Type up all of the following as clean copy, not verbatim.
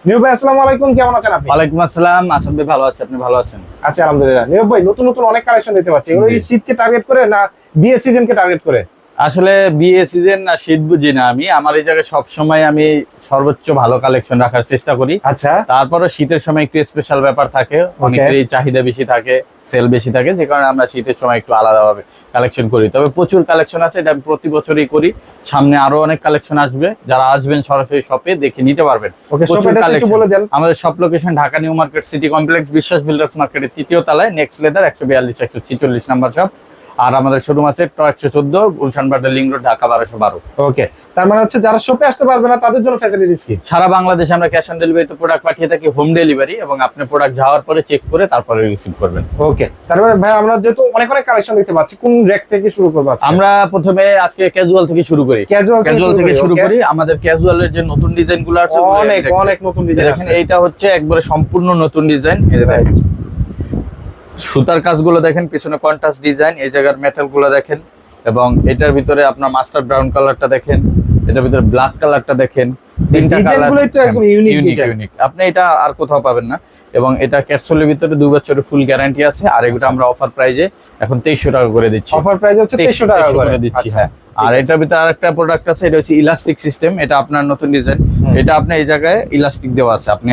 নীরব ভাই আসসালামু আলাইকুম, কেমন আছেন আপনি? ওয়ালাইকুম আসসালাম, আসাদ ভাই ভালো আছে, আপনি ভালো আছেন? আছি আলহামদুলিল্লাহ। নীরব ভাই নতুন নতুন অনেক কালেকশন দিতে পাচ্ছি, এগুলো কি শীতকে টার্গেট করে না বিয়ে সিজনকে টার্গেট করে? আসলে বিয়ে সিজন না শীত বুঝি না, আমি আমার এই জায়গায় সবসময় আমি সর্বোচ্চ ভালো কালেকশন রাখার চেষ্টা করি। আচ্ছা, তারপরে শীতের সময় একটু স্পেশাল ব্যাপার থাকে, অনেকেরই চাহিদা বেশি থাকে, সেল বেশি থাকে, যে কারণে আমরা শীতের সময় একটু আলাদাভাবে কালেকশন করি। তবে প্রচুর কালেকশন আছে, এটা আমি প্রতি বছরই করি। সামনে আরো অনেক কালেকশন আসবে, যারা আসবেন সরাসরি শপে দেখে নিতে পারবেন। ওকে, শপের অ্যাড্রেস একটু বলে দেন। আমাদের shop location Dhaka new market city complex, বিশ্বাস বিল্ডার্স মার্কেটের ৩য় তলায়, নেক্সট লেদার ১৪২-১৪৬ নাম্বার শপ। আর আমাদের শোরুম আছে ১১১৪ গুলশান বাড্ডা লিংক রোড, ঢাকা ১২১২। ওকে, তার মানে হচ্ছে যারা শপে আসতে পারবে না তাদের জন্য ফ্যাসিলিটিস কি? সারা বাংলাদেশে আমরা ক্যাশ অন ডেলিভারিতে প্রোডাক্ট পাঠিয়ে থাকি, হোম ডেলিভারি, এবং আপনি প্রোডাক্ট যাওয়ার পরে চেক করে তারপরে রিসিভ করবেন। ওকে, তার মানে ভাই আমরা যেহেতু অনেক অনেক কালেকশন দেখতে পাচ্ছি, কোন রেক থেকে শুরু করব আজকে? আমরা প্রথমে আজকে ক্যাজুয়াল থেকে শুরু করি। ক্যাজুয়াল থেকে শুরু করি। আমাদের ক্যাজুয়ালের যে নতুন ডিজাইন গুলো আছে অনেক অনেক নতুন ডিজাইন আছে। এইটা হচ্ছে একবারে সম্পূর্ণ নতুন ডিজাইন। সুতার কাজগুলো দেখেন, পিছনে কন্ট্রাস্ট ডিজাইন, এই জায়গার মেটাল গুলো দেখেন, এবং এটার ভিতরে আপনার মাস্টার ব্রাউন কালারটা দেখেন, এটার ভিতরে ব্ল্যাক কালারটা দেখেন। তিনটা কালার তো একদম ইউনিক। আপনি এটা আর কোথাও পাবেন না। এবং এটা ক্যাপসুলের ভিতরে 2 বছরের ফুল গ্যারান্টি আছে। আর এগুলো আমরা অফার প্রাইজে এখন 2300 টাকা করে দিচ্ছি। অফার প্রাইস হচ্ছে 2300 টাকা করে দিচ্ছি। হ্যাঁ, আর এটার ভিতরে আরেকটা প্রোডাক্ট আছে, এটা হচ্ছে ইলাস্টিক সিস্টেম। এটা আপনার নতুন ডিজাইন। এটা আপনি এই জায়গায় ইলাস্টিক দেওয়া আছে, আপনি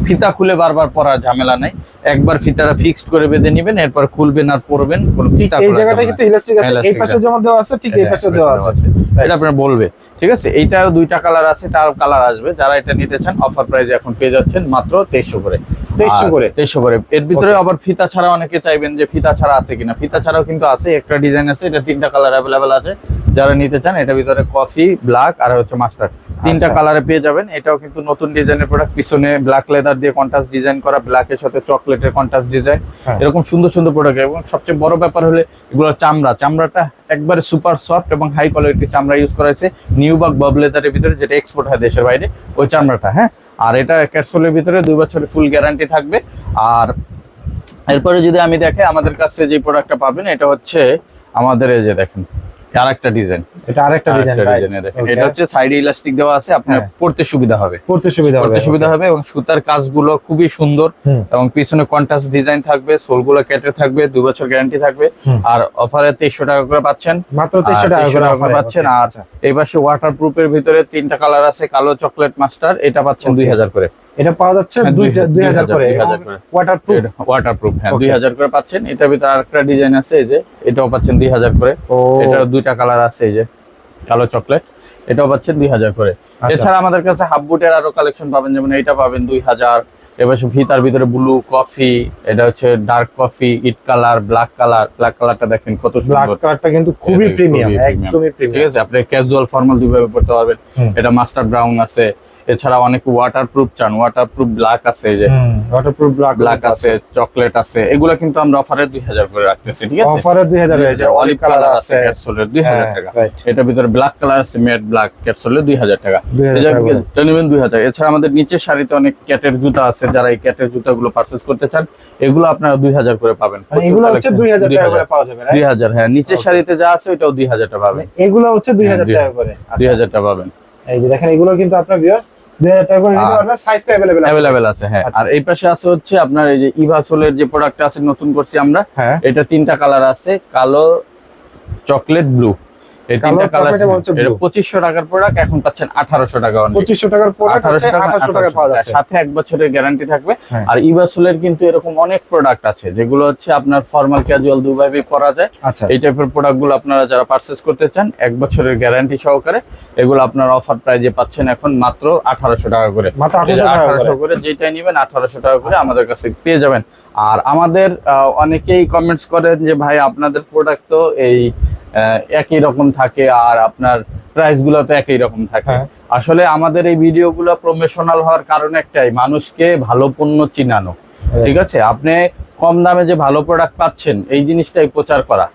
ফিতা খুলে বারবার পরার ঝামেলা নাই। একবার ফিতাটা ফিক্সড করে বেঁধে নেবেন, এরপর খুলবেন আর পরবেন, কোনো ফিতা এই জায়গাটা কিন্তু ইলাস্টিক আছে, এই পাশে যেমন দেওয়া আছে ঠিক এই পাশে দেওয়া আছে। এটা আপনার বলবে, ঠিক আছে। এইটাও 2টা কালার আছে, তার কালার আসবে। যারা এটা নিতে চান অফার প্রাইসে এখন পেয়ে যাচ্ছেন মাত্র 2300 করে। 2300 করে। এর ভিতরে আবার ফিতা ছাড়া অনেকে চাইবেন যে ফিতা ছাড়া আছে কিনা, ফিতা ছাড়াও কিন্তু আছে। একটা ডিজাইন আছে, এটা 3টা কালার অ্যাভেলেবেল আছে। যারা নিতে চান এটার ভিতরে কফি, ব্ল্যাক আর হচ্ছে মাস্টার্ড, 3টা কালারে পেয়ে যাবেন। এটাও কিন্তু নতুন ডিজাইনের প্রোডাক্ট। পিছনে ব্ল্যাক লেদার দিয়ে কন্ট্রাস্ট ডিজাইন করা, ব্ল্যাকের সাথে চকলেটের কন্ট্রাস্ট ডিজাইন, এরকম সুন্দর সুন্দর প্রোডাক্ট। এবং সবচেয়ে বড় ব্যাপার হলে এগুলো চামড়াটা একবারে সুপার সফট এবং হাই কোয়ালিটি চামড়া ইউজ করা হয়েছে। নিউবাক বব লেদারের ভিতরে, যেটা এক্সপোর্ট হয় দেশের বাইরে, ওই চামড়াটা। হ্যাঁ, আর এটা ক্যাপসুলের ভিতরে 2 বছরের ফুল গ্যারান্টি থাকবে। আর এরপরে যদি আমি দেখে আমাদের কাছে যে প্রোডাক্টটা পাবেন, এটা হচ্ছে আমাদের এই যে দেখেন আরেকটা ডিজাইন। এটা আরেকটা ডিজাইন দেখেন, এটা হচ্ছে সাইডে ইলাস্টিক দেওয়া আছে, আপনার পড়তে সুবিধা হবে, এবং সুতার কাজগুলো খুবই সুন্দর। এবং পিছনে কন্ট্রাস্ট ডিজাইন থাকবে, সোলগুলো কেটে থাকবে, 2 বছর গ্যারান্টি থাকবে। আর অফারে 2300 টাকা করে পাচ্ছেন, মাত্র 2300 টাকা করে পাচ্ছেন। আর এই পাশে ওয়াটারপ্রুফের ভিতরে 3টা কালার আছে, কালো, চকলেট, মাস্টার, এটা পাচ্ছেন 2000 করে। এটা পাওয়া যাচ্ছে 2000 করে। ওয়াটারপ্রুফ, হ্যাঁ 2000 করে পাচ্ছেন। এটার ভিতরে আরেকটা ডিজাইন আছে, এই যে এটাও পাচ্ছেন 2000 করে। এটার 2টা কালার আছে, এই যে কালো, চকলেট, এটাও পাচ্ছেন 2000 করে। এছাড়া আমাদের কাছে হাফ বুটের আরো কালেকশন পাবেন, যেমন এইটা পাবেন 2000। এবার ফিতার ভিতরে ব্লু, কফি, এটা হচ্ছে ডার্ক কফি, ইট কালার, ব্ল্যাক কালারটা দেখেন কত সুন্দর। ব্ল্যাক কালারটা কিন্তু খুবই প্রিমিয়াম, একদমই প্রিমিয়াম, ঠিক আছে। আপনি ক্যাজুয়াল ফর্মাল দুইভাবে পড়তে পারবেন। এটা মাস্টার ব্রাউন আছে। এছাড়া অনেক ওয়াটারপ্রুফ চান, ওয়াটারপ্রুফ ব্ল্যাক আছে, এই যে ওয়াটারপ্রুফ ব্ল্যাক আছে, চকলেট আছে। এগুলো কিন্তু আমরা অফারে 2000 করে রাখতেছি, ঠিক আছে। অফারে 2000 হয়েছে। অলিভ কালার আছে ক্যাপসুলের 2000 টাকা। এটার ভিতরে ব্ল্যাক কালার আছে, ম্যাট ব্ল্যাক, ক্যাপসুলের 2000 টাকা। এটা নেবেন 2000। এছাড়া আমাদের নিচের সারিতে অনেক ক্যাটের জুতা আছে, যারা এই ক্যাটের জুতাগুলো পারচেজ করতে চান এগুলো আপনারা 2000 করে পাবেন। এগুলো হচ্ছে 2000 টাকা করে পাওয়া যাবে, 2000। হ্যাঁ, নিচের সারিতে যা আছে ওটাও 2000 টাকা পাবেন। এগুলো হচ্ছে 2000 টাকা করে, 2000 টাকা পাবেন। এই যে দেখেন, এগুলো কিন্তু আপনার ভিউয়ার্স 2000 টাকা করে নিতে পারবেন, সাইজ তো अवेलेबल আছে। হ্যাঁ, আর এই পাশে আছে হচ্ছে আপনার এই যে ইভাসোলের যে প্রোডাক্ট আছে, নতুন করছি আমরা। এটা 3টা কালার আছে, কালো, চকলেট, ব্লু। এই 3টা কালার, এটা 2500 টাকার প্রোডাক্ট, এখন পাচ্ছেন 1800 টাকা। 2500 টাকার প্রোডাক্ট আছে, 1800 টাকা পাওয়া যাচ্ছে। সাথে 1 বছরের গ্যারান্টি থাকবে। আর ইভাসোলের কিন্তু এরকম অনেক প্রোডাক্ট আছে, যেগুলো হচ্ছে আপনার ফর্মাল, ক্যাজুয়াল দুইভাবেই পরা যায়। এই টাইপের প্রোডাক্টগুলো আপনারা যারা পারচেজ করতে চান 1 বছরের গ্যারান্টি সহকারে, এগুলো আপনারা অফার প্রাইজে পাচ্ছেন এখন মাত্র 1800 টাকা করে। মাত্র 1800 করে, যেটাই নেবেন 1800 টাকা করে আমাদের কাছে পেয়ে যাবেন। আর আমাদের অনেকেই কমেন্টস করেন যে ভাই আপনাদের প্রোডাক্ট তো এই একই রকম থাকে, আর আপনার প্রাইস গুলো তো একই রকম থাকে। আসলে আমাদের এই ভিডিওগুলো প্রমোশনাল হওয়ার কারণ একটাই, মানুষকে ভালো পণ্য চিনানো, ঠিক আছে। আপনি কম দামে যে ভালো প্রোডাক্ট পাচ্ছেন এই জিনিসটাই প্রচার করা।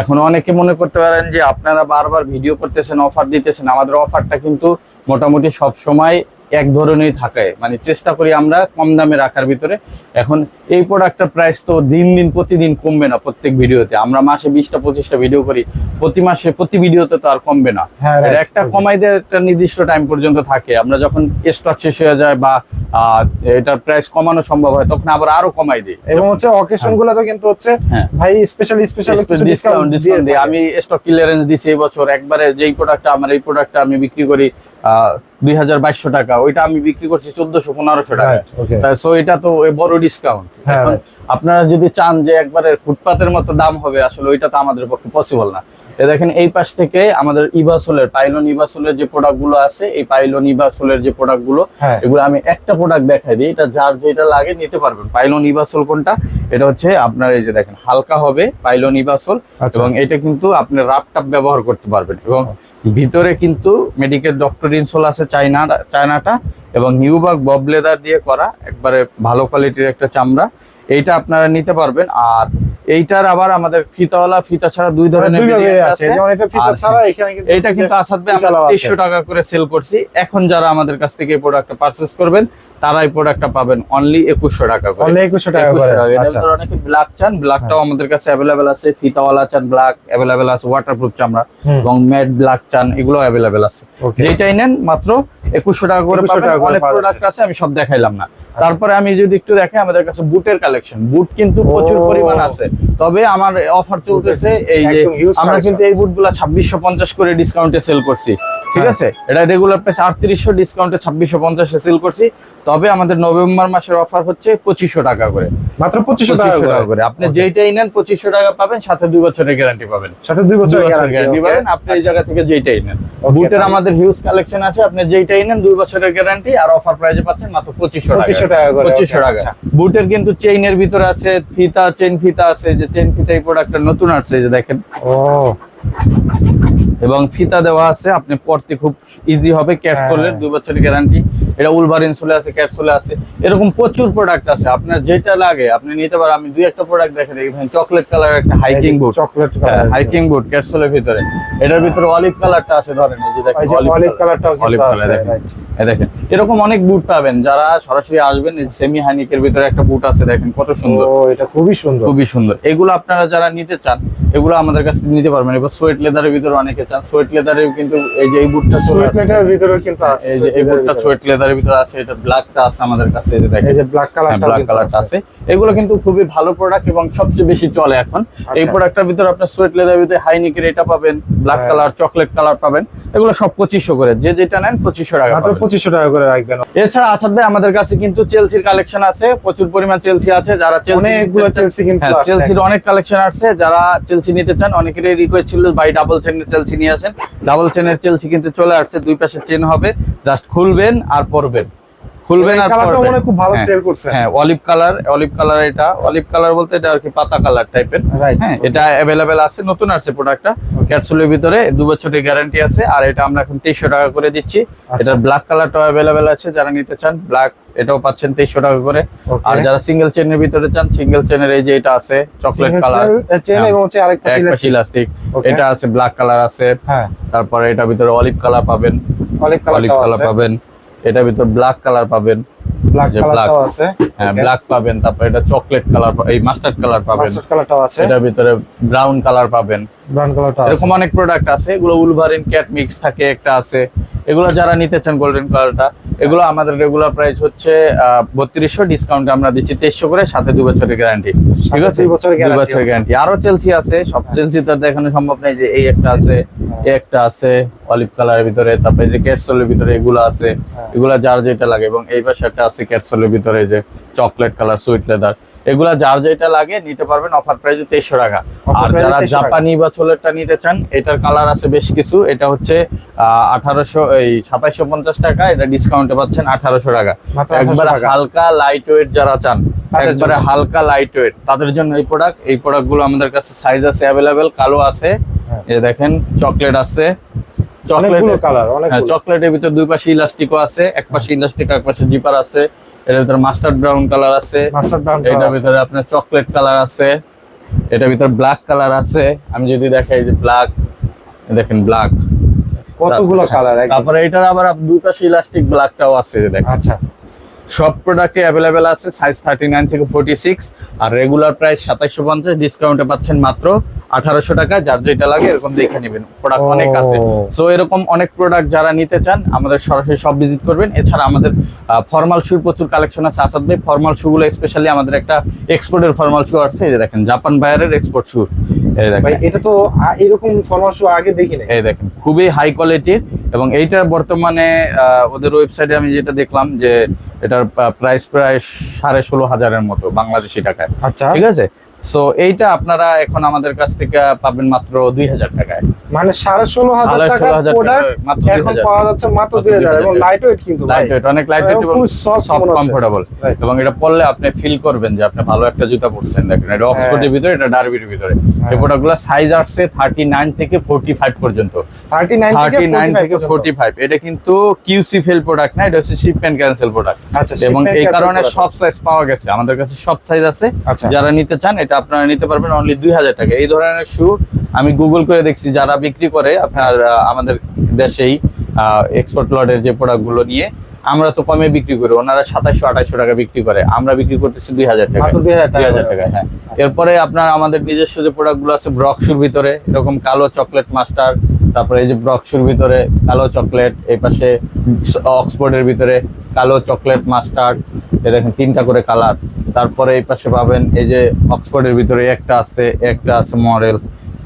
এখন অনেকে মনে করতে পারেন যে আপনারা বারবার ভিডিও করতেছেন, অফার দিতেছেন। আমাদের অফারটা কিন্তু মোটামুটি সব সময় এক ধরনেরই থাকে, মানে চেষ্টা করি আমরা কম দামে রাখার ভিতরে। এখন এই প্রোডাক্টটার প্রাইস তো দিন দিন প্রতিদিন কমবে না, প্রত্যেক ভিডিওতে আমরা মাসে 20টা 25টা ভিডিও করি, প্রতি মাসে প্রতি ভিডিওতে তো আর কমবে না। হ্যাঁ, এটা right, একটা okay. কমাই দেওয়ার একটা নির্দিষ্ট টাইম পর্যন্ত থাকে, আমরা যখন স্টক শেষ হয়ে যায় বা এটার প্রাইস কমানো সম্ভব হয় তখন আবার আরো কমাই দিই। এবং হচ্ছে অকেশন গুলোতে কিন্তু হচ্ছে হ্যাঁ। ভাই স্পেশাল কিছু ডিসকাউন্ট দিই। আমি স্টক ক্লিয়ারেন্স দিছি এই বছর একবারে, যেই প্রোডাক্টটা আমার এই প্রোডাক্টটা আমি বিক্রি করি 2200 টাকা, ওইটা আমি বিক্রি করছি 1400-1500 টাকা। Right, okay. সো এটা তো বড় ডিসকাউন্ট। হ্যাঁ, এখন right. আপনারা যদি চান যে একবারে ফুটপাতের মতো দাম হবে, আসলে ওইটা তো আমাদের পক্ষে পসিবল না। দেখেন এই পাশ থেকে আমাদের ইভাসোলের, পাইলন ইভাসোলের যে প্রোডাক্ট গুলো আছে, এই পাইলন ইভাসোলের যে প্রোডাক্ট গুলো, হ্যাঁ। এগুলো আমি একটা প্রোডাক্ট দেখাই দিই, এটা যার যেটা লাগে নিতে পারবেন। পাইলন ইভাসোল কোনটা, এটা হচ্ছে আপনার এই যে দেখেন হালকা হবে পাইলন ইভাসোল, আচ্ছা। এবং এটা কিন্তু আপনি রাপটাপ ব্যবহার করতে পারবেন। এবং ভিতরে কিন্তু মেডিকেল ডক্টর ইনসোল আছে চায়নাটা, এবং নিউবার্গ বব লেদার দিয়ে করা, একবারে ভালো কোয়ালিটির একটা চামড়া। এইটা আপনারা নিতে পারবেন। আর এইটার আবার আমাদের ফিতাওয়ালা ফিতা ছাড়া দুই ধরনের variant আছে, যেমন এটা ফিতা ছাড়া, এখানে কিন্তু এইটা কিন্তু আসাদ ভাই আমরা 2300 টাকা করে সেল করছি। এখন যারা আমাদের কাছ থেকে এই প্রোডাক্টটা পারচেজ করবেন তারা এই প্রোডাক্টটা পাবেন অনলি 2100 টাকা করে। অনলি 2100 টাকা করে। এটার আচ্ছা। ভিতরে অনেকে ব্ল্যাক চান, ব্ল্যাকটাও আমাদের কাছে अवेलेबल আছে, ফিতাওয়ালা চান ব্ল্যাক अवेलेबल আছে, ওয়াটারপ্রুফ চামড়া এবং ম্যাট ব্ল্যাক চান, এগুলো अवेलेबल আছে। Okay. যেটাই নেন মাত্র 2100 টাকা করে 2100 পাবেন। টাকা করে অনেক পাওয়া প্রোডাক্ট যাচ্ছে। আছে, আমি সব দেখাইলাম না। তারপরে আমি যদি একটু দেখাই, আমাদের কাছে বুটের কালেকশন, বুট কিন্তু প্রচুর পরিমাণ আছে। তবে আমার অফার চলতেছে, এই যে একদম huge আমরা collection। কিন্তু এই বুটগুলা 2650 করে ডিসকাউন্টে সেল করছি, ঠিক হ্যাঁ। আছে? এটা রেগুলার প্রাইস 3800, ডিসকাউন্টে 2650 এ সেল করছি। তবে আমাদের নভেম্বর মাসের অফার হচ্ছে 2500 টাকা করে, মাত্র 2500 টাকা করে। আপনি যেইটাই নেন 2500 টাকা পাবেন, সাথে 2 বছরের গ্যারান্টি পাবেন। সাথে 2 বছরের গ্যারান্টি পাবেন আপনি এই জায়গা থেকে যেইটাই নেন। Okay, বুটের তাহলে- আমাদের হিউজ কালেকশন আছে, আপনি যেইটাই নেন 2 বছরের গ্যারান্টি, আর অফার প্রাইসে পাচ্ছেন মাত্র 2500 টাকা। 2500 টাকা করে। 2500 টাকা। আচ্ছা। বুটের কিন্তু চেইনের ভিতরে আছে ফিতা, চেইন ফিতা আছে, যে চেইন ফিতা এই প্রোডাক্টটা নতুন আসছে, এই যে দেখেন, ও এবং ফিতা দেওয়া আছে, আপনি পরতে খুব ইজি হবে। ক্যাটসোলের 2 বছরের গ্যারান্টি, এটা উলভারিন সোলে আছে, ক্যাটসোলে আছে, এরকম প্রচুর প্রোডাক্ট আছে। আপনার যেটা লাগে আপনি নিতে পারেন। আমি দুই একটা প্রোডাক্ট দেখে দেখি, চকলেট কালার একটা হাইকিং বুট, চকলেট হাইকিং বুট ক্যাটসোলের ভিতরে, এটার ভিতরে অলিভ কালারটা আছে, ধরেন এই যে দেখেন অলিভ কালারটাও অলিভ কিন্তু কালার আছে, দেখেন, right. এই দেখেন এরকম অনেক বুট পাবেন। যারা সরাসরি আসবেন, এই সেমি হাইনিকের ভিতরে একটা বুট আছে, দেখেন কত সুন্দর, ও এটা খুবই সুন্দর। খুবই সুন্দর। এগুলো আপনারা যারা নিতে চান, এগুলো আমাদের কাছ থেকে নিতে পারবেন। এবার সোয়েট লেদারের ভিতরে অনেকে চান, সোয়েট লেদারের কিন্তু এই যে এই বুটটা চলে আসছে, সুইটলেটের ভিতরেও কিন্তু আছে, এই যে এই বুটটা সোয়েট লেদারের ভিতরে আছে, এটা ব্ল্যাকটা আছে আমাদের কাছে, এই যে দেখেন এই যে ব্ল্যাক কালারটাও ব্ল্যাক কিন্তু কালারটা আছে। আছে। এগুলো কিন্তু খুবই ভালো প্রোডাক্ট এবং সবচেয়ে বেশি চলে এখন। এই আচ্ছা। প্রোডাক্টটার ভিতরে আপনার সোয়েট লেদারের ভিতরে হাইনিকের এটা পাবেন, ব্ল্যাক হ্যাঁ। কালার, চকলেট কালার পাবেন। এগুলো সব 2500 করে, যে যেটা নেন 2500 টাকা মাত্র পাবেন। 2500 টাকা করে রাখবেন। এছাড়া আসাদ ভাই আমাদের কাছে কিন্তু চেলসির কালেকশন আছে, প্রচুর পরিমাণ চেলসি আছে। যারা চেলসি অনেকগুলো চেলসি কিন্তু হ্যাঁ, আছে। চেলসির অনেক কালেকশন আছে। যারা চেলসি নিতে চান, অনেকেরই রিকোয়েস্ট ছিল ভাই ডাবল চেনের চেলসি নিয়ে আসেন। ডাবল চেনের চেলসি কিন্তু চলে আসছে, দুই পাশে চেন হবে, জাস্ট খুলবেন আর পরবেন, খুলবেন আর কালারটাও পরবেন। মনে হয় খুব ভালো হ্যাঁ, সেল করছে। হ্যাঁ, অলিভ কালার, অলিভ কালার, এটা অলিভ কালার বলতে এটা আর কি পাতা কালার টাইপের। Right. হ্যাঁ, এটা अवेलेबल আছে, নতুন আছে প্রোডাক্টটা, ক্যাপসুলের ভিতরে 2 বছরের গ্যারান্টি আছে। আর এটা আমরা এখন 2300 টাকা করে দিচ্ছি। আচ্ছা। এটা ব্ল্যাক কালারটাও अवेलेबल আছে, যারা নিতে চান ব্ল্যাক, এটাও পাচ্ছেন 2300 টাকা করে। Okay. আর যারা সিঙ্গেল চেনের ভিতরে চান, সিঙ্গেল চেনের এই যে এটা আছে চকলেট কালার, চেন এবং হচ্ছে আরেকটা একটা ইলাস্টিক, Okay. এটা আছে ব্ল্যাক কালার আছে। হ্যাঁ, তারপরে এটার ভিতরে অলিভ কালার পাবেন, অলিভ অলিভ কালারটাও কালার আছে, পাবেন, এটার ভিতরে ব্ল্যাক কালার পাবেন, ব্ল্যাক যে কালারটাও black। আছে, হ্যাঁ Okay. ব্ল্যাক পাবেন। তারপরে এটা চকলেট কালার, এই মাস্টার্ড কালার পাবেন, মাস্টার্ড কালারটাও আছে, এটার ভিতরে ব্রাউন কালার পাবেন। ব্রাউন কালারটাও আছে। এরকম অনেক প্রোডাক্ট আছে। এগুলো উলভারিন ক্যাট মিক্স থাকে একটা আছে, এগুলো যারা নিতে চান গোল্ডেন কালারটা, এগুলো আমাদের রেগুলার প্রাইস হচ্ছে 3200, ডিসকাউন্টে আমরা দিচ্ছি 2300 করে, সাথে 2 বছরের গ্যারান্টি, ঠিক আছে? 2 বছরের 2 guarantee বছরের গ্যারান্টি। আরো চেলসি আছে, সব চেলসি তো আর দেখানো সম্ভব নাই, যে এই একটা আছে, এই একটা আছে অলিভ কালারের ভিতরে, তারপরে এই যে ক্যাটসোলের ভিতরে এগুলো আছে, হ্যাঁ। এগুলা যার যেটা লাগে। এবং এই পাশে একটা আছে ক্যাটসোলের ভিতরে, এই যে চকলেট কালার, সুইট লেদার, এগুলা যার যেটা লাগে নিতে পারবেন। অফার প্রাইসে 2300 টাকা। Offer আর price যারা 2300 টাকা। জাপানি বা চোলেরটা নিতে চান, এটার কালার আছে বেশ কিছু। এটা হচ্ছে 2750 টাকা, এটা ডিসকাউন্টে পাচ্ছেন 1800 টাকা। মাত্র 1800 একবারে টাকা। হালকা লাইট ওয়েট যারা চান, তাদের একবারে জন্য। হালকা লাইট ওয়েট, তাদের জন্য এই প্রোডাক্টগুলো আমাদের কাছে সাইজ আছে अवेलेबल, কালো আছে, হ্যাঁ। এই দেখেন চকলেট আছে, অনেকগুলো চকলেট কালার, হ্যাঁ, অনেকগুলো। চকলেটের ভিতরে দুই পাশে ইলাস্টিকও আছে, এক পাশে ইলাস্টিক, এক পাশে জিপার আছে। এর ভিতরে মাস্টার্ড ব্রাউন কালার আছে, মাস্টার্ড ব্রাউন এটার কালার আছে। ভিতরে আপনার চকলেট কালার আছে, এটার ভিতরে ব্ল্যাক কালার আছে। আমি যদি দেখাই যে ব্ল্যাক, দেখেন ব্ল্যাক, কতগুলো কালার। তারপরে এটার আবার দুই পাশে ইলাস্টিক ব্ল্যাকটাও আছে দেখেন। আচ্ছা, সব প্রোডাক্টে অ্যাভেলেবেল আছে, সাইজ 39 থেকে 46, আর রেগুলার প্রাইস 2750, ডিসকাউন্টে পাচ্ছেন মাত্র 1800 টাকা। যার যেটা লাগে এরকম দেখে নেবেন, প্রোডাক্ট অনেক আছে। সো এরকম অনেক প্রোডাক্ট যারা নিতে চান আমাদের সরাসরি সব ভিজিট করবেন। এছাড়া আমাদের ফর্মাল শুর প্রচুর কালেকশন আছে। আসাদ ভাই, ফর্মাল শুগুলো স্পেশালি আমাদের একটা এক্সপোর্টের ফর্মাল শু আছে, এই যে দেখেন জাপান বায়ারের এক্সপোর্ট শু। এই দেখেন ভাই এটা তো এরকম ফর্মাল শু আগে দেখিনি। এই দেখেন খুবই হাই কোয়ালিটির, এবং এইটা বর্তমানে ওদের ওয়েবসাইটে আমি যেটা দেখলাম যে এটার প্রাইস প্রায় 16,500-এর মতো বাংলাদেশি টাকায়। আচ্ছা, ঠিক আছে। সো এইটা আপনারা এখন আমাদের কাছ থেকে পাবেন মাত্র 2000 টাকায়। মানে 16,500 টাকার প্রোডাক্ট এখন পাওয়া যাচ্ছে মাত্র 2000, এবং লাইট ওয়েট কিন্তু ভাই, লাইট ওয়েট, অনেক লাইট ওয়েট এবং খুব সফট কমফোর্টেবল, এবং এটা পরলে আপনি ফিল করবেন যে আপনি ভালো একটা জুতা পরছেন। দেখেন এটা অক্সফোর্ডের ভিতরে, এটা ডার্বির ভিতরে। এই প্রোডাক্টগুলো সাইজ আসছে 39 থেকে 45 পর্যন্ত। 39 থেকে 45। এটা কিন্তু কিউসি ফেল প্রোডাক্ট না, এটা হচ্ছে শিপমেন্ট ক্যান্সেল প্রোডাক্ট। আচ্ছা, এবং এই কারণে সব সাইজ পাওয়া গেছে, আমাদের কাছে সব সাইজ আছে। যারা নিতে চান এটা আপনারা নিতে পারবেন অনলি 2000 টাকা। এই ধরনের শু আমি গুগল করে দেখছি, যারা বিক্রি করে আপনার আমাদের দেশেই এক্সপোর্ট লটের যে প্রোডাক্টগুলো নিয়ে, আমরা তো কমে বিক্রি করি, ওনারা 2700-2800 টাকা বিক্রি করে, আমরা বিক্রি করতেছি 2000 টাকা। 2000 টাকা, হ্যাঁ। এরপরে আপনার আমাদের নিজস্ব যে প্রোডাক্টগুলো আছে ব্রক শুর ভিতরে, এরকম কালো চকলেট মাস্টার, তারপরে এই যে ব্রক শুর ভিতরে কালো চকলেট, এই পাশে অক্সফোর্ডের ভিতরে কালো চকলেট মাস্টার্ড, এই দেখেন 3টা করে কালার। তারপরে এই পাশে পাবেন এই যে অক্সফোর্ডের ভিতরে একটা আছে মডেল,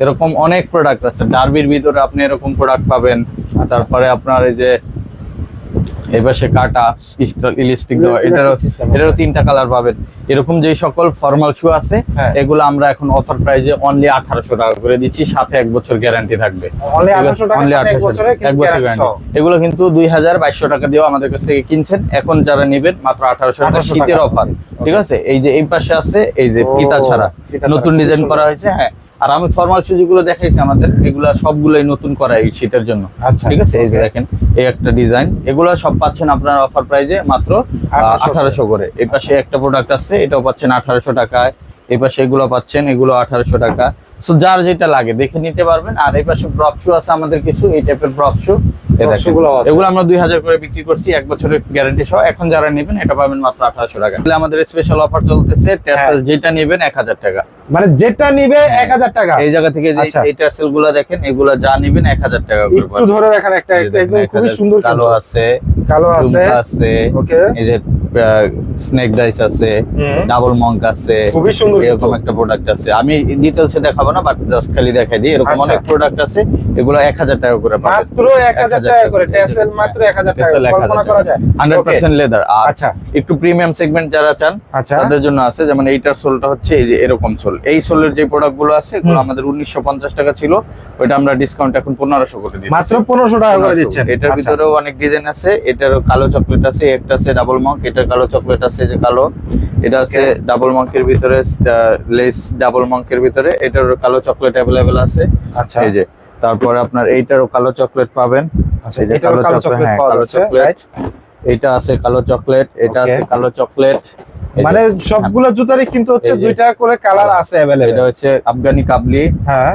এরকম অনেক প্রোডাক্ট আছে। ডার্বির ভিতরে আপনি এরকম প্রোডাক্ট পাবেন। তারপরে আপনার এই যে এই পাশে কাটা ইলাস্টিক দেওয়া, এটারও 3টা কালার পাবেন। এরকম যে সকল ফর্মাল শু আছে এগুলো আমরা এখন অফার প্রাইজে অনলি 1800 টাকা করে দিচ্ছি, সাথে 1 বছর গ্যারান্টি থাকবে। অনলি 1800 টাকা, 1 বছরের গ্যারান্টি। এগুলো কিন্তু 2200 টাকা দিয়েও আমাদের কাছ থেকে কিনছেন, এখন যারা নেবেন মাত্র 1800 টাকা, শীতের অফার। ঠিক আছে। এই যে এই পাশে আছে এই যে ফিতা ছাড়া নতুন ডিজাইন করা হয়েছে, হ্যাঁ। আর আমি ফর্মাল শু যেগুলো দেখাইছি আমাদের, এগুলা সবগুলোই নতুন করা এই শীতের জন্য। ঠিক আছে। এই যে দেখেন এই একটা ডিজাইন, এগুলো সব পাচ্ছেন আপনার অফার প্রাইজে মাত্র 1800 করে। এই পাশে একটা প্রোডাক্ট আছে, এটাও পাচ্ছেন 1800 টাকায়। এই পাশে এগুলো পাচ্ছেন, এগুলো 1800 টাকা। সো যার যেটা লাগে দেখে নিতে পারবেন। আর এই পাশে ব্রক শু আছে আমাদের কিছু, এই টাইপের ব্রক শু, এগুলো আমরা 2000 করে বিক্রি করছি, 1 বছরের গ্যারান্টি সহ। এখন যারা নেবেন এটা পাবেন মাত্র 1800 টাকা। আমাদের স্পেশাল অফার চলতেছে, টার্সেল যেটা নেবেন 1000 টাকা, মানে যেটা নিবে 1000 টাকা। এই জায়গা থেকে যে এই টার্সেল গুলো দেখেন, এগুলো যা নেবেন 1000 টাকা করে। একটু ধরে দেখেন, একটা একদম খুবই সুন্দর কালো আছে, ওকে, এই যে স্নেক ডাইস আছে, ডাবল মঙ্ক আছে, খুবই সুন্দর এরকম একটা প্রোডাক্ট আছে। আমি ডিটেইলসে দেখাবো না, বাট জাস্ট খালি দেখাই দিই। এরকম অনেক প্রোডাক্ট আছে, এগুলো 1000 টাকা করে পাবেন, মাত্র 1000 টাকা করে। টেসেল মাত্র 1000 টাকা, কল্পনা করা যায়। 100% লেদার। আচ্ছা, একটু প্রিমিয়াম সেগমেন্ট যারা চান তাদের জন্য আছে, যেমন এইটার সোলটা হচ্ছে এই যে এরকম সোল। এই সোলের যে প্রোডাক্ট গুলো আছে এগুলো আমাদের 1950 টাকা ছিল, ওইটা আমরা ডিসকাউন্ট এখন 1500 করে দিচ্ছি, মাত্র 1500 টাকা করে দিচ্ছেন। এটার ভিতরেও অনেক ডিজাইন আছে, এটারও কালো চকলেট আছে, একটা আছে ডাবল মঙ্ক, এটার কালো চকলেট আছে যে কালো, এটা আছে ডাবল মঙ্কের ভিতরে, লেস ডাবল মঙ্কের ভিতরে, এটার কালো চকলেট अवेलेबल আছে। আচ্ছা, এই যে তারপরে আপনার এইটারও কালো চকলেট পাবেন। আচ্ছা, এই যে কালো চকলেট, হ্যাঁ কালো চকলেট, এটা আছে কালো চকলেট, এটা আছে কালো চকলেট। মানে সবগুলো জুতারই কিন্তু হচ্ছে 2টা করে কালার আছে अवेलेबल। এটা হচ্ছে আফগানি কাবলি,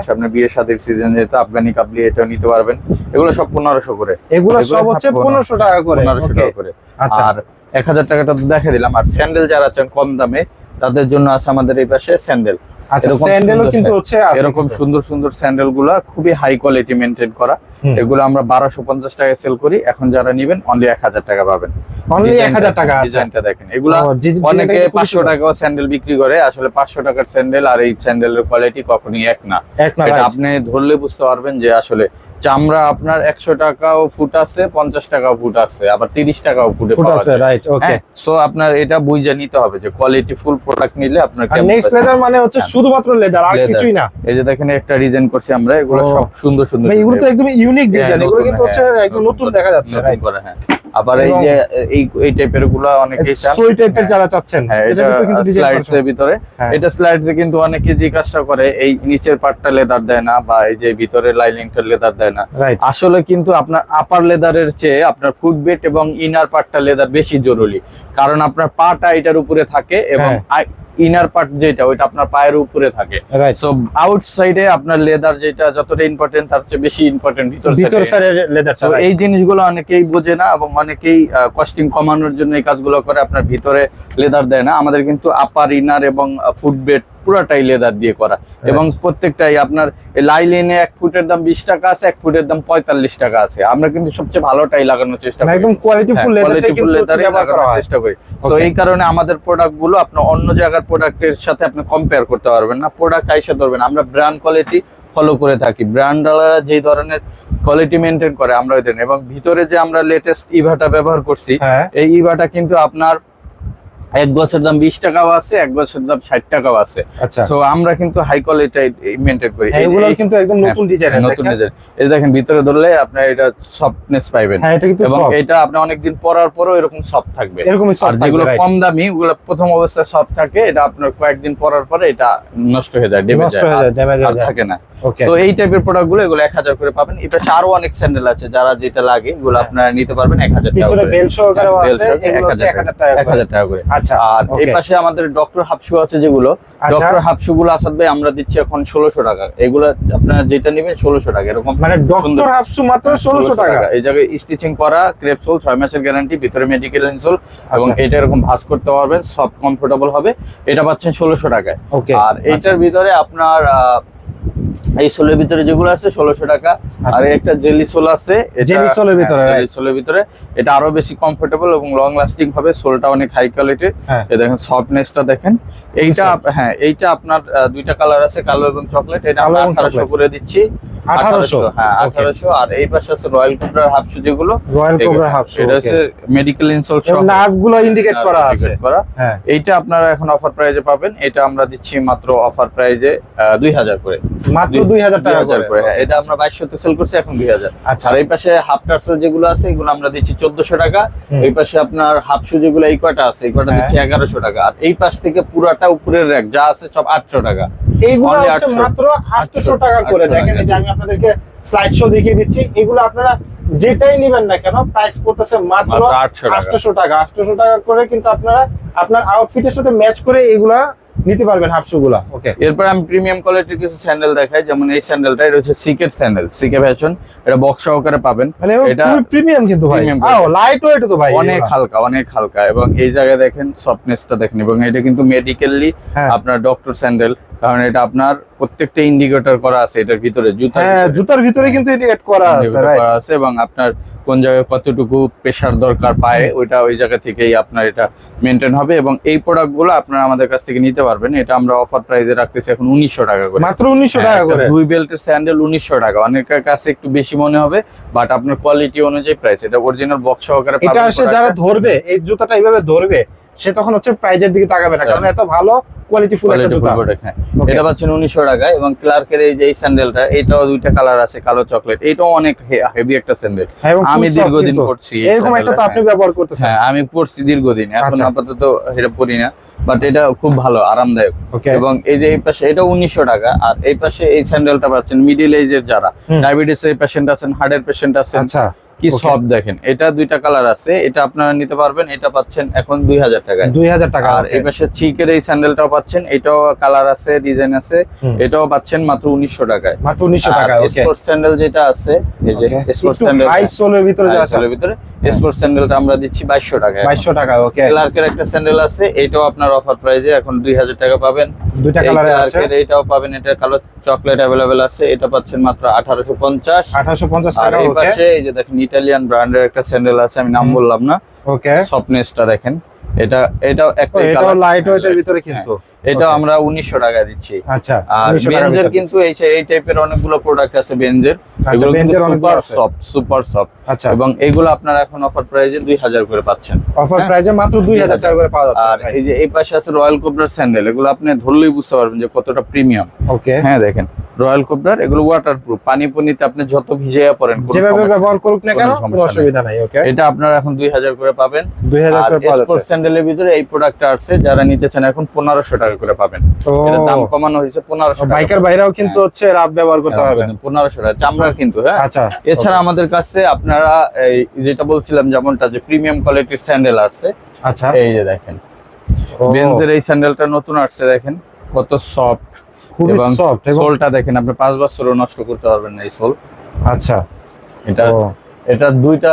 সামনে বিয়ে শাদীর সিজন যেহেতু আফগানি কাবলি, এটাও নিতে পারবেন। এগুলো সব 1500 করে, এগুলো সব হচ্ছে 1500 টাকা করে, 1500 টাকা করে। আর 1000 টাকাটা তো দেখে দিলাম। আর স্যান্ডেল যারা চান কম দামে তাদের জন্য আছে আমাদের এই পাশে স্যান্ডেল। আচ্ছা, স্যান্ডেলও কিন্তু হচ্ছে এরকম সুন্দর সুন্দর স্যান্ডেল গুলা খুবই হাই কোয়ালিটি মেইনটেইন করা। এগুলো আমরা 1250 টাকায় সেল করি, এখন যারা নেবেন অনলি 1000 টাকা পাবেন। অনলি 1000 টাকা। ডিজাইনটা দেখেন, এগুলা অনেকে 500 টাকাও স্যান্ডেল বিক্রি করে, আসলে 500 টাকার স্যান্ডেল আর এই স্যান্ডেলের কোয়ালিটি কখনোই এক না। এটা আপনি ধরলে বুঝতে পারবেন যে আসলে চামড়া আপনার 100 টাকাও ফুট আছে, 50 টাকাও ফুট আছে, আবার 30 টাকাও ফুট আছে, রাইট? ওকে। সো আপনার এটা বুঝে নিতে হবে যে কোয়ালিটি ফুল প্রোডাক্ট নিলে আপনার নেক্সট লেদার মানে হচ্ছে শুধুমাত্র লেদার, আর কিছুই না। এই যে দেখেন একটা ডিজাইন করছি আমরা, এগুলো সব সুন্দর সুন্দর, এগুলো তো একদম ইউনিক ডিজাইন, এগুলো কিন্তু হচ্ছে একদম নতুন দেখা যাচ্ছে, রাইট? হ্যাঁ। আবার এই যে এই টাইপের গুলো অনেকেই চান, সোই টাইপের যারা চাচ্ছেন, হ্যাঁ, এটা স্লাইডস এর ভিতরে, এটা স্লাইডস এ কিন্তু অনেকে যে কাজটা করে এই নিচের পার্টটা লেদার দেয় না, বা এই যে ভিতরে লাইনিংটা লেদার দেয় না। আসলে কিন্তু আপনার আপার লেদারের চেয়ে আপনার ফুটবেট এবং ইনার পার্টটা লেদার বেশি জরুরি, কারণ আপনার পাটা এটার উপরে থাকে এবং ইনার পার্ট যেটা ওইটা আপনার পায়ের উপরে থাকে। সো আউটসাইডে আপনার লেদার যেটা যতটা ইম্পর্টেন্ট তার চেয়ে বেশি ইম্পর্টেন্ট ভিতর সাইডের লেদার। তো এই জিনিসগুলো অনেকেই বোঝে না এবং অনেকেই কস্টিং কমানোর জন্য এই কাজগুলো করে, আপনার ভিতরে লেদার দেয় না। আমাদের কিন্তু আপার, ইনার এবং ফুটবেট পুরাটাই লেদার দিয়ে করা, এবং প্রত্যেকটাই আপনার লাইলিনে 1 ফুটের দাম 20 টাকা আছে, 1 ফুটের দাম 45 টাকা আছে। আমরা কিন্তু সবচেয়ে ভালোটাই লাগানোর চেষ্টা করি, একদম কোয়ালিটিফুল লেদার লাগানোর চেষ্টা করি। তো এই কারণে আমাদের প্রোডাক্ট গুলো আপনি অন্য জায়গার প্রোডাক্টের সাথে আপনি কম্পেয়ার করতে পারবেন না, প্রোডাক্ট আইসা ধরবেন। আমরা ব্র্যান্ড কোয়ালিটি ফলো করে থাকি, ব্র্যান্ডওয়ালা যে ধরনের কোয়ালিটি মেনটেন করে আমরা ওই ধরনের। এবং ভিতরে যে আমরা লেটেস্ট ইভাটা ব্যবহার করছি, এই ইভাটা কিন্তু আপনার 1 বছর দাম 20 টাকাও আছে, 1 বছর দাম 60 টাকাও আছে। সো আমরা কিন্তু হাই কোয়ালিটি মেইনটেইন করি। এগুলো কিন্তু একদম নতুন ডিজাইন, নতুন ডিজাইন। এই দেখেন ভিতরে ধরলে আপনি এটা সফটনেস পাবেন, এবং এটা আপনি অনেক দিন পরার পরও এরকম সফট থাকবে। আর যেগুলো কম দামি ওগুলো প্রথম অবস্থায় সফট থাকে, এটা আপনার কয়েকদিন পরার পরে এটা নষ্ট হয়ে যায়, ড্যামেজ থাকে না। তো এই টাইপের প্রোডাক্ট গুলো এগুলো 1000 করে পাবেন। এটা আরো অনেক স্যান্ডেল আছে, যারা যেটা লাগে এগুলো আপনারা নিতে পারবেন 1000 টাকা করে। বেল সহকারে আছে, এগুলো হচ্ছে 1000 টাকা করে। আচ্ছা, আর এই পাশে আমাদের ডক্টর হাফশু আছে, যেগুলো ডক্টর হাফশু গুলো আসাদ ভাই আমরা দিচ্ছি এখন 1600 টাকা। এগুলো আপনারা যেটা নেবেন 1600 টাকা, এরকম মানে ডক্টর হাফশু মাত্র 1600 টাকা। এই জায়গায় স্টিচিং করা, ক্রেপ সোল, 6 মাসের গ্যারান্টি, ভিতরে মেডিকেল ইনসোল, এবং এটা এরকম ভাঁজ করতে পারবেন, সব কমফোর্টেবল হবে। এটা পাচ্ছেন 1600 টাকায়। আর এইটার ভিতরে আপনার এই সোলের ভিতরে যেগুলো আছে 1600 টাকা। আর একটা জেলি সোল আছে, জেলি সোলের ভিতরে এটা আরো বেশি কমফোর্টেবল এবং লং লাস্টিং হবে। সোলটা অনেক হাই কোয়ালিটির। এই দেখেন সফটনেসটা দেখেন। এইটা এইটা আপনার দুইটা কালার আছে, কালো এবং চকলেট। এটা আমরা 1800 করে দিচ্ছি। 1800, হ্যাঁ 1800। আর এই পাশে আছে রয়্যাল কোবরার হাফ শু, যেগুলো রয়্যাল কোবরার হাফ শু, এটা হচ্ছে মেডিকেল ইনসোল সহ, নার্ভগুলো ইন্ডিকেট করা আছে। এইটা আপনারা এখন অফার প্রাইজে পাবেন। এটা আমরা দিচ্ছি মাত্র অফার প্রাইজে 2000 করে, মাত্র 2000 টাকা করে। এটা আমরা 2200 তে সেল করছি, এখন 2000। আর এই পাশে হাফ টার্সেল যেগুলো আছে এগুলো আমরা দিচ্ছি 1400 টাকা। এই পাশে আপনার হাফ শু যেগুলো এই কয়টা আছে এই কয়টা দিচ্ছি 1100 টাকা। আর এই পাশ থেকে পুরাটা উপরের র‍্যাক যা আছে সব 800 টাকা। এইগুলো হচ্ছে মাত্র 800 টাকা করে। দেখেন এই যে আমি আপনাদেরকে স্লাইড শো দেখিয়ে দিচ্ছি, এগুলো আপনারা যেটাই নেবেন না কেন প্রাইস পড়তেছে মাত্র 800 টাকা। 800 টাকা করে কিন্তু আপনারা আপনার আউটফিটের সাথে ম্যাচ করে এগুলা নিতে পারবেন হাফশু গুলা। ওকে, এরপর আমি প্রিমিয়াম কোয়ালিটির কিছু স্যান্ডেল দেখাই। যেমন এই স্যান্ডেলটা, এটা হচ্ছে সিকেট স্যান্ডেল, সিকে ফ্যাশন। এটা বক্স সহকারে পাবেন। এটা প্রিমিয়াম কিন্তু ভাই, লাইট ওয়েট তো ভাই, অনেক হালকা, অনেক হালকা। এবং এই জায়গায় দেখেন সফটনেসটা দেখেন। এবং এটা কিন্তু মেডিকেলি আপনার ডক্টর স্যান্ডেল, কারণ এটা আপনার প্রত্যেকটা ইন্ডিকেটর করা আছে এটার ভিতরে, জুতার ভিতরে কিন্তু ইন্ডিকেট করা আছে। এবং আপনার কোন জায়গায় কতটুকু প্রেসার দরকার পায় ওইটা ওই জায়গা থেকেই আপনার এটা মেনটেন হবে। এবং এই প্রোডাক্টগুলো আপনারা আমাদের কাছ থেকে নিতে পারবেন। এটা আমরা অফার প্রাইসে রাখতেছি এখন 1900 টাকা করে, মাত্র 1900 টাকা করে। দুই বেল্টের স্যান্ডেল 1900 টাকা, অনেকের কাছে একটু বেশি মনে হবে, বাট আপনার কোয়ালিটি অনুযায়ী প্রাইস। এটা অরিজিনাল বক্স সহকারে পাবেন। এটা এসে যারা ধরবে, এই জুতাটা এইভাবে ধরবে, সে তখন হচ্ছে প্রাইজের দিকে তাকাবে না, কারণ এত ভালো কোয়ালিটি ফুল একটা জুতা। এটা পাচ্ছেন 1900 টাকায়। এবং ক্লার্কের এই যে এই স্যান্ডেলটা, এটাও দুইটা কালার আছে, কালো চকলেট। এটাও অনেক হেভি একটা স্যান্ডেল, আমি দীর্ঘদিন পরছি। এরকম একটা তো আপনি ব্যবহার করতেছেন? হ্যাঁ, আমি পরছি দীর্ঘদিন, এখন আপাতত এটা পরি না, বাট এটা খুব ভালো, আরামদায়ক। এবং এই যে এই পাশে এটা 1900 টাকা। আর এই পাশে এই স্যান্ডেলটা পাচ্ছেন মিডল এজের, যারা ডায়াবেটিস এর পেশেন্ট আছেন, হার্টের পেশেন্ট আছেন। কি সব দেখেন, এটা দুইটা কালার আছে, এটা আপনারা নিতে পারবেন। এটা পাচ্ছেন এখন 2000 টাকায়, 2000 টাকা। আর এই পাশে চিকের এই স্যান্ডেলটাও পাচ্ছেন, এটাও কালার আছে, ডিজাইন আছে, এটাও পাচ্ছেন মাত্র 1900 টাকায়, মাত্র 1900 টাকা। স্পোর্টস স্যান্ডেল যেটা আছে, এই যে স্পোর্টস স্যান্ডেল হাই সোলের ভিতরে, যারা সোলের ভিতরে, স্পোর্টস স্যান্ডেলটা আমরা দিচ্ছি 2200 টাকায়, 2200 টাকা। ওকে, ক্লার্কের একটা স্যান্ডেল আছে, এটাও আপনার অফার প্রাইসে এখন 2000 টাকা পাবেন। দুইটা কালার আছে, এটাও পাবেন, এটা কালো চকলেট अवेलेबल আছে, এটা পাচ্ছেন মাত্র 1850 টাকা। এই পাশে এই যে দেখেন ইটালিয়ান ব্র্যান্ডের একটা স্যান্ডেল আছে, আমি নাম বললাম না। ওকে, সফটনেসটা দেখেন, এটাও একটা এটাও লাইট ওয়েটের ভিতরে কিন্তু এটাও আমরা 1900 টাকা দিচ্ছি। আচ্ছা, আর 1900 টাকার বেঞ্জের ভিতরে কিন্তু এই টাইপের অনেকগুলো প্রোডাক্ট আছে বেঞ্জের, আচ্ছা, এগুলো কিন্তু বেঞ্জের অনেকগুলো আছে। Super soft. আচ্ছা, এবং এগুলো আপনারা এখন অফার প্রাইসে 2000 করে পাচ্ছেন। অফার প্রাইসে মাত্র 2000 টাকা করে পাওয়া যাচ্ছে। আর এই যে এই পাশে আছে রয়্যাল কোবরার স্যান্ডেল, এগুলো আপনি ধরলেই বুঝতে পারবেন যে কতটা প্রিমিয়াম। ওকে, হ্যাঁ দেখেন রয়্যাল কোবরার এগুলো ওয়াটারপ্রুফ, পানিতে আপনি যত ভিজিয়ে পড়েন যেভাবে ব্যবহার করুক না কেন কোনো অসুবিধা নাই। ওকে, এটা আপনারা এখন 2000 করে পাবেন। 2000 করে পাওয়া যাচ্ছে। স্পোর্টস স্যান্ডেলের ভিতরে এই প্রোডাক্টটা আছে, যারা নিতে চান এখন 1500 টাকা করে পাবেন। এটা দাম কমানো হয়েছে 1500 টাকা। বাইকার বাইরেও কিন্তু হচ্ছে রাব ব্যবহার করতে পারবেন 1500 টাকা চামড়ার কিন্তু। হ্যাঁ, আচ্ছা। এছাড়া আমাদের কাছে আপনারা এই যেটা বলছিলাম যেমনটা যে প্রিমিয়াম কোয়ালিটির স্যান্ডেল আছে। আচ্ছা, এই যে দেখেন বেঞ্জের এই স্যান্ডেলটা নতুন আসছে, দেখেন কত সফট, খুবই এবং সফট। সোলটা দেখেন আপনি 5 বছরও নষ্ট করতে পারবেন না এই সোল। আচ্ছা, এটা দুইটা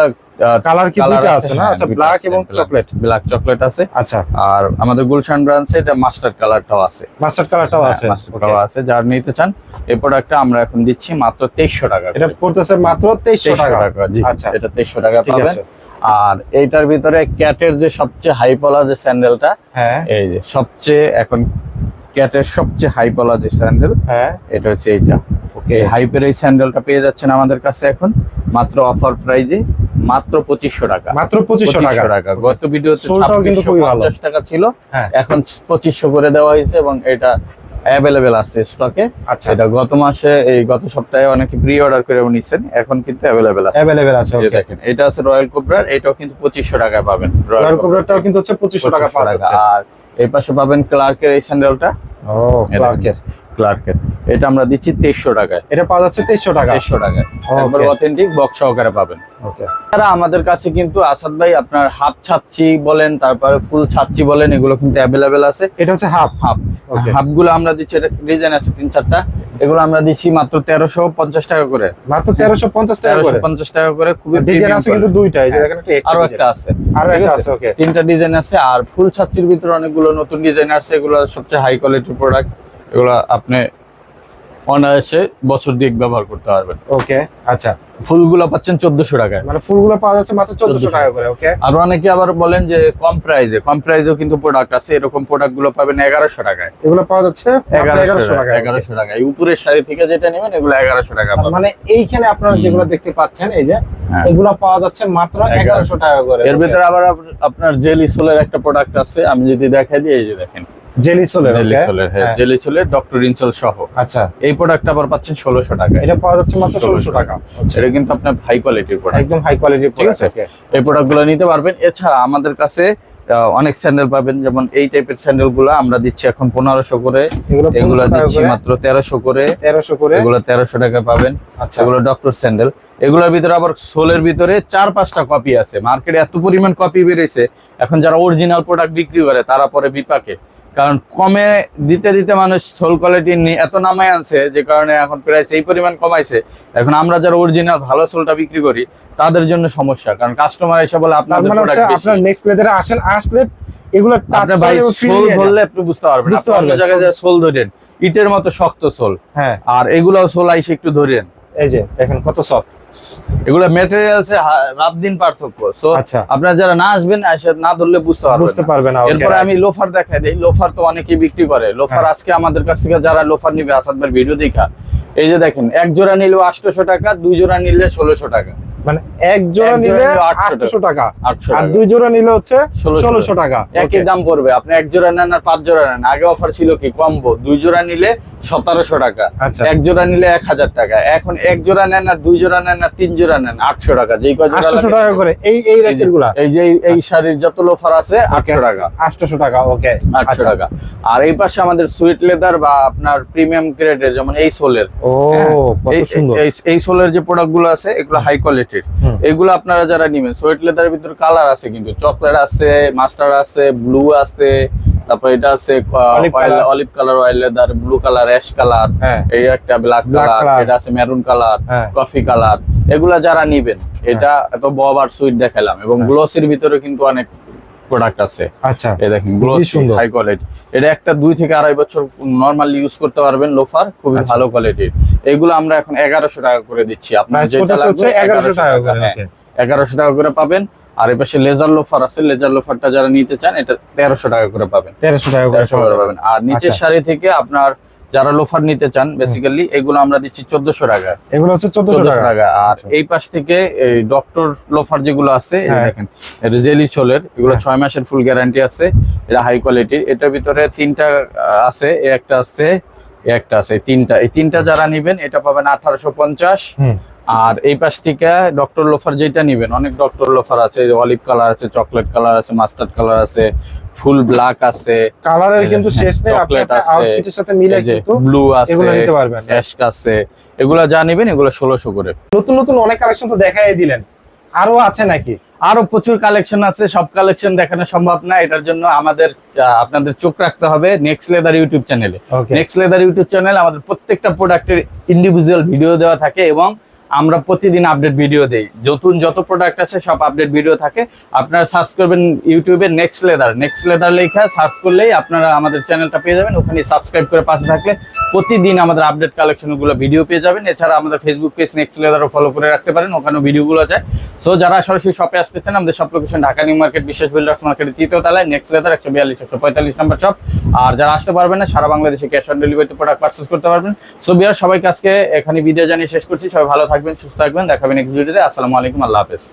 কালার কি দুইটা আছে না? আচ্ছা, ব্ল্যাক এবং চকলেট। ব্ল্যাক চকলেট আছে। আচ্ছা, আর আমাদের গুলশান ব্রাঞ্চে এটা মাস্টার্ড কালারটাও আছে। মাস্টার্ড কালারটাও আছে। মাস্টার্ডটাও আছে। যারা নিতে চান এই প্রোডাক্টটা আমরা এখন দিচ্ছি মাত্র 2300 টাকা। এটা পড়তেছে মাত্র 2300 টাকা। জি, আচ্ছা, এটা 2300 টাকা ঠিক পাবেন। আছে। আর এইটার ভিতরে ক্যাটের যে সবচেয়ে হাই পলা যে স্যান্ডেলটা, হ্যাঁ, এই যে সবচেয়ে এখন ক্যাটের সবচেয়ে হাই পলা যে স্যান্ডেল, হ্যাঁ, এটা হচ্ছে এইটা। ওকে, এই হাইপের এই স্যান্ডেলটা পেয়ে যাচ্ছেন আমাদের কাছে এখন মাত্র অফার প্রাইজে মাত্র 2500 টাকা। মাত্র 2500 টাকা। গত ভিডিওতে সোলটাও কিন্তু খুবই ভালো। 2650 টাকা ছিল, হ্যাঁ, এখন 2500 করে দেওয়া হয়েছে এবং এটা অ্যাভেলেবেল আছে স্টকে। আচ্ছা, এটা গত সপ্তাহে অনেকে প্রি অর্ডার করে নিছেন, এখন কিন্তু অ্যাভেলেবেল আছে। अवेलेबल আছে। এই ওকে, দেখেন এটা আছে রয়্যাল কোবরার, এটাও কিন্তু 2500 টাকায় পাবেন। রয়্যাল কোবরাটাও কিন্তু হচ্ছে 2500 টাকা পাওয়া যাচ্ছে। আর এই পাশে পাবেন ক্লার্কের এই স্যান্ডেলটা। ও, ক্লার্কের এটা আমরা দিচ্ছি 2300 টাকায়। এটা পাওয়া যাচ্ছে 2300 টাকা। 2300 টাকায় একবার অথেন্টিক বক্স সহকারে পাবেন। ওকে, তারা আমাদের কাছে কিন্তু আসাদ ভাই আপনার হাফ ছাচ্চি বলেন, তারপরে ফুল ছাচ্চি বলেন, এগুলো কিন্তু অ্যাভেলেবেল আছে। এটা হচ্ছে হাফ। ওকে, হাফগুলো আমরা দিচ্ছি, এটা ডিজাইন আছে 3-4টা, এগুলো আমরা দিচ্ছি মাত্র 1350 টাকা করে। মাত্র 1350 টাকা করে। 1350 টাকা করে। খুবই ডিজাইন আছে কিন্তু দুইটা, এই যে দেখেন আরো একটা আছে, আরো একটা আছে। ওকে, 3টা ডিজাইন আছে। আর ফুল ছাচ্চির ভিতরে অনেকগুলো নতুন ডিজাইন আছে, এগুলো সবচেয়ে হাই কোয়ালিটির প্রোডাক্ট, এগুলো আপনি অনায়াসে বছর দিয়ে ব্যবহার করতে পারবেন। ওকে, আচ্ছা, ফুলগুলো পাচ্ছেন 1400 টাকায়। মানে ফুলগুলো পাওয়া যাচ্ছে মাত্র 1400 টাকা করে। ওকে, আর অনেকে আবার বলেন যে কম প্রাইজেও কিন্তু প্রোডাক্ট আছে, এরকম প্রোডাক্ট গুলো পাবেন 1100 টাকায়। এগুলো পাওয়া যাচ্ছে 1100 টাকা। 1100 টাকা এই উপরের শাড়ি থেকে যেটা নেবেন এগুলো 1100 টাকা পাবেন। মানে এইখানে আপনারা যেগুলো দেখতে পাচ্ছেন এই যে হ্যাঁ, এগুলো পাওয়া যাচ্ছে মাত্র 1100 টাকা করে। এর ভিতরে আবার আপনার জেলি সোলের একটা প্রোডাক্ট আছে, আমি যদি দেখাই দিই, এই যে দেখেন জেলি সোলের। জেলি সোলের, হ্যাঁ জেলি সোলের ডক্টর ইনসোল সহ। আচ্ছা, এই প্রোডাক্টটা আবার পাচ্ছেন 1600 টাকা। এটা পাওয়া যাচ্ছে মাত্র 1600 টাকা। আচ্ছা, এটা কিন্তু আপনার হাই কোয়ালিটির প্রোডাক্ট, একদম হাই কোয়ালিটির ঠিক আছে। এই প্রোডাক্টগুলো নিতে পারবেন। এছাড়া আমাদের কাছে অনেক স্যান্ডেল পাবেন, যেমন এই টাইপের স্যান্ডেল গুলো আমরা দিচ্ছি এখন 1500 করে, এগুলো দিচ্ছি মাত্র 1300 করে। 1300 করে, এগুলো 1300 টাকা পাবেন। আচ্ছা, এগুলো ডক্টর স্যান্ডেল। এগুলোর ভিতরে আবার সোলের ভিতরে 4-5টা কপি আছে। মার্কেটে এত পরিমাণ কপি বেরিয়েছে, এখন যারা অরিজিনাল প্রোডাক্ট বিক্রি করে তারা পরে বিপাকে, কারণ কমে দিতে দিতে মানুষ সোল কোয়ালিটি এত নামায় আনছে, যে কারণে এখন প্রাইস এই পরিমাণ কমাইছে। এখন আমরা যারা অরিজিনাল ভালো সোলটা বিক্রি করি তাদের জন্য সমস্যা, কারণ কাস্টমার এসে বলে আপনাদের প্রোডাক্ট বেশি। আপনার নেক্সট প্লেতে আসলে এগুলো টাচ ভাই সোল ধরলে আপনি বুঝতে পারবেন। অন্য জায়গায় যে সোল ধরেন ইটের মতো শক্ত সোল, হ্যাঁ, আর এগুলাও সোল আইসে একটু ধরেন, এই যে দেখেন কত সফট। এগুলো ম্যাটেরিয়ালসে রাত দিন পার্থক্য। সো আচ্ছা, আপনারা যারা না আসবেন এসে না ধরলে বুঝতে পারবেন না। এরপরে আমি লোফার দেখাই দেই। লোফার তো অনেকেই বিক্রি করে। লোফার আজকে আমাদের কাছ থেকে যারা লোফার নিবে আসাদ ভাইয়ের ভিডিও দেখা, এই যে দেখেন এক জোড়া নিলেও 800 টাকা, 2 জোড়া নিলে 1600 টাকা। মানে এক জোড়া নিলে 800 টাকা, 800 আর টাকা। 2 জোড়া নিলে হচ্ছে 1600 টাকা। একই দাম পড়বে। আপনি এক জোড়া নেন আর 5 জোড়া নেন, আগে অফার ছিল কি কম্বো, 2 জোড়া নিলে 1700 টাকা, আচ্ছা, এক জোড়া নিলে 1000 টাকা। এখন এক জোড়া নেন আর 2 জোড়া নেন আর 3 জোড়া নেন 800 টাকা। যেই কয় জোড়া 800 টাকা করে এই রেটের গুলা। এই যে এই শাড়ির যত লোফার আছে 800 টাকা। 800 টাকা। ওকে, 800 টাকা। আর এই পাশে আমাদের সুইট লেদার বা আপনার প্রিমিয়াম গ্রেডের, যেমন এই সোলের, ও কত সুন্দর এই সোলের যে প্রোডাক্ট গুলো আছে এগুলো হাই কোয়ালিটির। এগুলো আপনারা যারা নেবেন, সুইট লেদারের ভিতরে কালার আছে কিন্তু, চকলেট আছে, মাস্টার আছে, ব্লু আছে, তারপর এটা আছে olive colour, oil leather, blue colour, ash colour, এই একটা ব্ল্যাক কালার, এটা আছে মেরুন কালার, কফি কালার। এগুলা যারা নিবেন, এটা এত বব আর সুইট দেখালাম, এবং গ্লসের ভিতরে কিন্তু অনেক প্রোডাক্ট আছে। আচ্ছা, এই দেখেন গ্লসি হাই কোয়ালিটি। এটা একটা 2 থেকে 2.5 বছর নরমালি ইউজ করতে পারবেন লোফার, খুবই ভালো কোয়ালিটির। এগুলো আমরা এখন 1100 টাকা করে দিচ্ছি। আপনার যেটা লাগবে 1100 টাকা করে। 1100 টাকা করে পাবেন। আর এই পাশে লেজার লোফার আছে, লেজার লোফারটা যারা নিতে চান এটা 1300 টাকা করে পাবেন, 1300 টাকা করে 1300 করে পাবেন। আর নিচের আচ্ছা। শাড়ি থেকে আপনার যারা লোফার নিতে চান বেসিক্যালি এগুলো আমরা দিচ্ছি 1400 টাকা, এগুলো হচ্ছে 1400 টাকা। আর আচ্ছা। এই পাশ থেকে এই ডক্টর লোফার যেগুলো আছে এই যে হ্যাঁ। দেখেন এটা জেলি সোলের, এগুলো হ্যাঁ। 6 মাসের ফুল গ্যারান্টি আছে, এটা হাই কোয়ালিটির। এটার ভিতরে তিনটা আছে, এই একটা আছে, এই একটা আছে, এই তিনটা যারা নেবেন এটা পাবেন 1850। হুম। আর এই পাশ থেকে ডক্টর লোফার যেটা নেবেন, অনেক ডক্টর লোফার আছে, অলিভ কালার আছে, চকলেট কালার আছে, মাস্টার্ড কালার আছে, ফুল ব্ল্যাক আছে, কালারের কিন্তু শেষ নেই, আপনি চকলেট আছে, আউটফিটের সাথে মিলে কিন্তু ব্লু আছে, এগুলো নিতে পারবেন। অ্যাশ আছে, এগুলা যা নেবেন এগুলো 1600 করে। নতুন নতুন অনেক কালেকশন তো দেখাই দিলেন, আরো আছে নাকি? আরো প্রচুর কালেকশন আছে, সব কালেকশন দেখানো সম্ভব না, এটার জন্য আমাদের আপনাদের চোখ রাখতে হবে নেক্সট লেদার ইউটিউব চ্যানেলে। ওকে। নেক্সট লেদার ইউটিউব চ্যানেল আমাদের প্রত্যেকটা প্রোডাক্টের ইন্ডিভিজুয়াল ভিডিও দেওয়া থাকে এবং আমরা প্রতিদিন আপডেট ভিডিও দেই, নতুন যত প্রোডাক্ট আছে সব আপডেট ভিডিও থাকে। আপনারা সার্চ করবেন ইউটিউবে নেক্সট লেদার লেখা সার্চ করলেই আপনারা আমাদের চ্যানেলটা পেয়ে যাবেন, ওখানে সাবস্ক্রাইব করে পাশে থাকলে প্রতিদিন আমাদের আপডেট কালেকশনগুলো ভিডিও পেয়ে যাবেন। এছাড়া আমাদের ফেসবুক পেজ নেক্সট লেদারও ফলো করে রাখতে পারেন, ওখানেও ভিডিওগুলো যায়। সো যারা সরাসরি শপে আসতে চান, আমাদের সব লোকেশন ঢাকা নিউ মার্কেট, বিশেষ বিল্ডার্স মার্কেটের 3য় তলায়, নেক্সট লেদার 142-145 নম্বর শপ। আর যারা আসতে পারবেন না, সারা বাংলাদেশে ক্যাশ অন ডেলিভারিতে প্রোডাক্ট পারচেজ করতে পারবেন। সো বিয়ার সবাইকে আজকে এখানে ভিডিও জানিয়ে শেষ করছি, সবাই ভালো থাকবেন, সুস্থ থাকবেন, দেখাবেন নেক্সট ভিডিওতে। আসসালামু আলাইকুম, আল্লাহ হাফেজ।